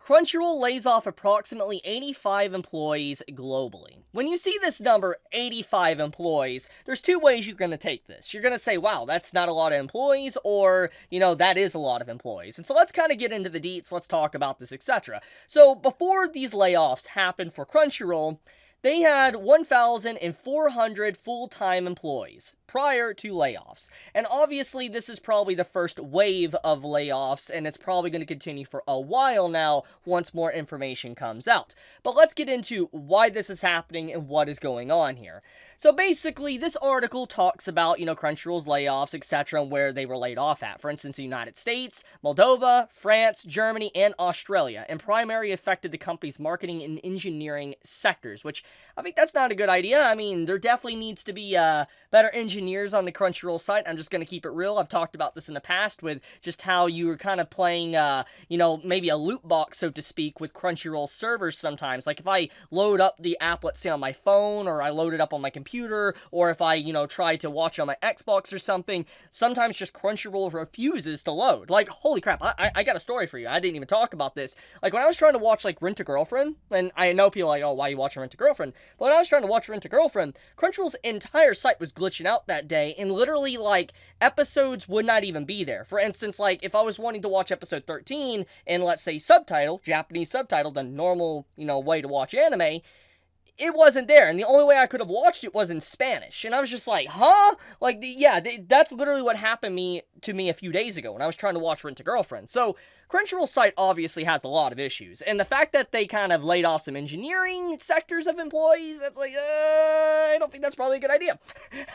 Crunchyroll lays off approximately 85 employees globally. When you see this number, 85 employees, there's two ways you're going to take this. You're going to say, wow, that's not a lot of employees, or, that is a lot of employees. And so let's kind of get into the deets, let's talk about this, etc. So before these layoffs happened for Crunchyroll, they had 1,400 full-time employees prior to layoffs. And obviously, this is probably the first wave of layoffs, and it's probably going to continue for a while now once more information comes out. But let's get into why this is happening and what is going on here. So basically, this article talks about, Crunchyroll's layoffs, etc., and where they were laid off at. For instance, the United States, Moldova, France, Germany, and Australia, and primarily affected the company's marketing and engineering sectors, which I think that's not a good idea. I mean, there definitely needs to be better engineers on the Crunchyroll site. I'm just going to keep it real. I've talked about this in the past with just how you were kind of playing, maybe a loot box, so to speak, with Crunchyroll servers sometimes. Like if I load up the app, let's say on my phone, or I load it up on my computer, or if I, try to watch on my Xbox or something, sometimes just Crunchyroll refuses to load. Like, holy crap, I got a story for you. I didn't even talk about this. Like when I was trying to watch like Rent a Girlfriend, and I know people are like, oh, why are you watching Rent a Girlfriend? But when I was trying to watch Rent a Girlfriend, Crunchyroll's entire site was glitching out that day, and literally, like, episodes would not even be there. For instance, like, if I was wanting to watch episode 13, and let's say subtitle, Japanese subtitle, the normal, way to watch anime, it wasn't there, and the only way I could have watched it was in Spanish, and I was just like, huh? Like, that's literally what happened to me a few days ago when I was trying to watch Rent a Girlfriend. So, Crunchyroll's site obviously has a lot of issues, and the fact that they kind of laid off some engineering sectors of employees, that's like, I don't think that's probably a good idea.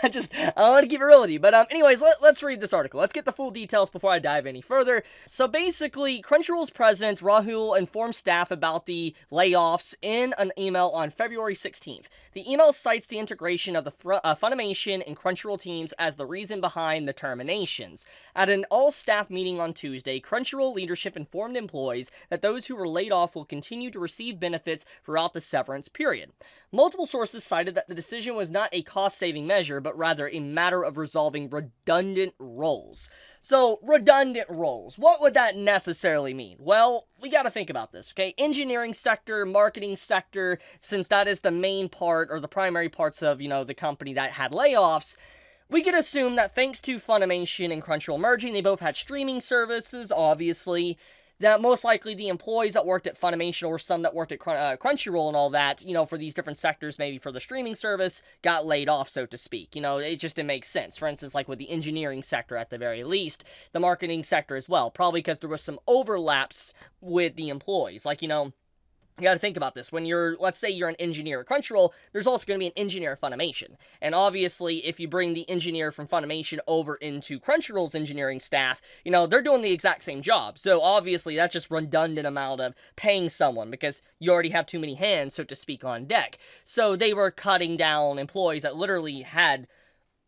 I don't want to keep it real with you, but anyways, let's read this article. Let's get the full details before I dive any further. So basically, Crunchyroll's president, Rahul, informed staff about the layoffs in an email on February 16th. The email cites the integration of the Funimation and Crunchyroll teams as the reason behind the terminations. At an all-staff meeting on Tuesday, Crunchyroll leadership informed employees that those who were laid off will continue to receive benefits throughout the severance period. Multiple sources cited that the decision was not a cost-saving measure, but rather a matter of resolving redundant roles. So, redundant roles. What would that necessarily mean? Well, we gotta think about this, okay? Engineering sector, marketing sector, since that is the main part, or the primary parts of, the company that had layoffs, we could assume that thanks to Funimation and Crunchyroll merging, they both had streaming services, obviously, that most likely the employees that worked at Funimation or some that worked at Crunchyroll and all that, for these different sectors, maybe for the streaming service, got laid off, so to speak. It just didn't make sense. For instance, like with the engineering sector at the very least, the marketing sector as well, probably because there was some overlaps with the employees. Like, you gotta think about this. When let's say you're an engineer at Crunchyroll, there's also gonna be an engineer at Funimation. And obviously, if you bring the engineer from Funimation over into Crunchyroll's engineering staff, they're doing the exact same job. So obviously, that's just redundant amount of paying someone because you already have too many hands, so to speak, on deck. So they were cutting down employees that literally had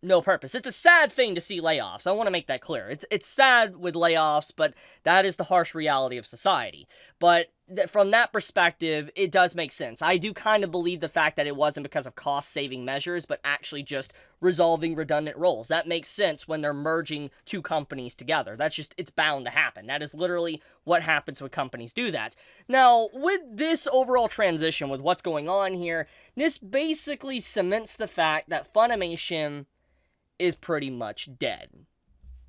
no purpose. It's a sad thing to see layoffs. I want to make that clear. It's sad with layoffs, but that is the harsh reality of society. But from that perspective, it does make sense. I do kind of believe the fact that it wasn't because of cost-saving measures, but actually just resolving redundant roles. That makes sense when they're merging two companies together. It's bound to happen. That is literally what happens when companies do that. Now, with this overall transition, with what's going on here, this basically cements the fact that Funimation is pretty much dead.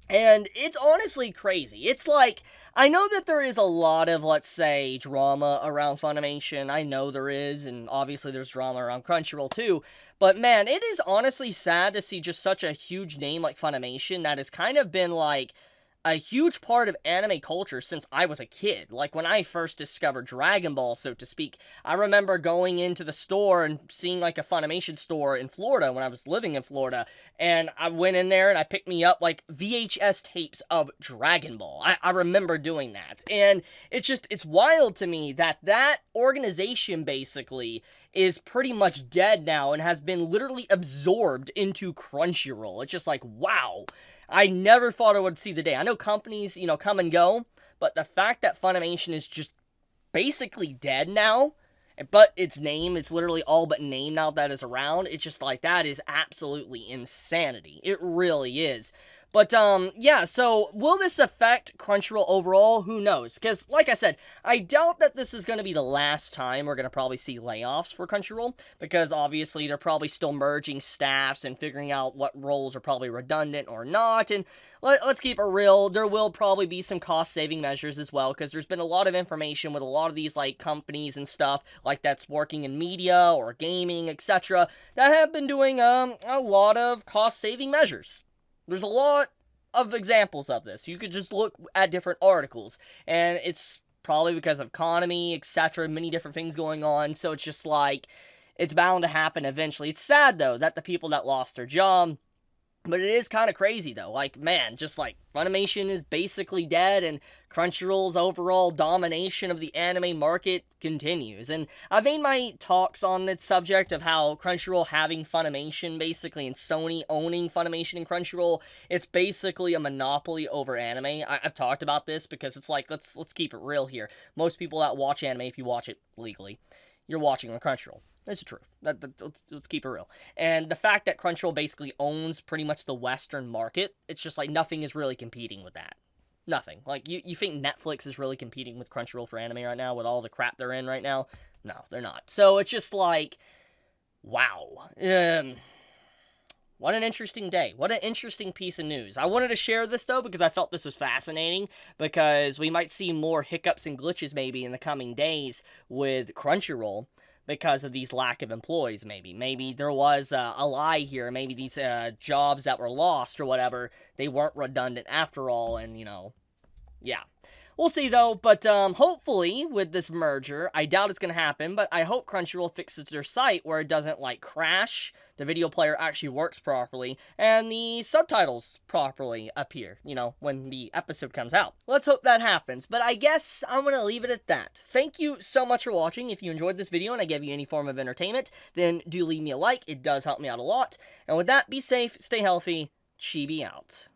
And it's honestly crazy. It's like, I know that there is a lot of, let's say, drama around Funimation. I know there is, and obviously there's drama around Crunchyroll too. But man, it is honestly sad to see just such a huge name like Funimation that has kind of been like a huge part of anime culture since I was a kid. Like when I first discovered Dragon Ball, so to speak, I remember going into the store and seeing like a Funimation store in Florida when I was living in Florida, and I went in there and I picked me up like VHS tapes of Dragon Ball. I remember doing that, and it's wild to me that that organization basically is pretty much dead now and has been literally absorbed into Crunchyroll. It's just like, wow. I never thought I would see the day. I know companies, come and go, but the fact that Funimation is just basically dead now, but it's literally all but name now that is around, it's just like, that is absolutely insanity. It really is. But, yeah, so will this affect Crunchyroll overall? Who knows? Because, like I said, I doubt that this is going to be the last time we're going to probably see layoffs for Crunchyroll, because obviously they're probably still merging staffs and figuring out what roles are probably redundant or not, and let's keep it real, there will probably be some cost-saving measures as well, because there's been a lot of information with a lot of these, like, companies and stuff, like that's working in media or gaming, etc., that have been doing, a lot of cost-saving measures. There's a lot of examples of this. You could just look at different articles, and it's probably because of economy, etc., many different things going on, so it's just like, it's bound to happen eventually. It's sad, though, that the people that lost their job, but it is kind of crazy, though. Like, man, just like, Funimation is basically dead, and Crunchyroll's overall domination of the anime market continues. And I've made my talks on this subject of how Crunchyroll having Funimation, basically, and Sony owning Funimation and Crunchyroll, it's basically a monopoly over anime. I've talked about this because it's like, let's keep it real here. Most people that watch anime, if you watch it legally, you're watching on Crunchyroll. That's the truth. Let's keep it real. And the fact that Crunchyroll basically owns pretty much the Western market, it's just like nothing is really competing with that. Nothing. Like, you think Netflix is really competing with Crunchyroll for anime right now with all the crap they're in right now? No, they're not. So it's just like, wow. What an interesting day. What an interesting piece of news. I wanted to share this, though, because I felt this was fascinating, because we might see more hiccups and glitches maybe in the coming days with Crunchyroll, because of these lack of employees, maybe. Maybe there was a lie here. Maybe these jobs that were lost or whatever, they weren't redundant after all, and, you know, yeah. We'll see, though, but hopefully, with this merger, I doubt it's going to happen, but I hope Crunchyroll fixes their site where it doesn't, like, crash, the video player actually works properly, and the subtitles properly appear, you know, when the episode comes out. Let's hope that happens, but I guess I'm going to leave it at that. Thank you so much for watching. If you enjoyed this video and I gave you any form of entertainment, then do leave me a like. It does help me out a lot. And with that, be safe, stay healthy, Chibi out.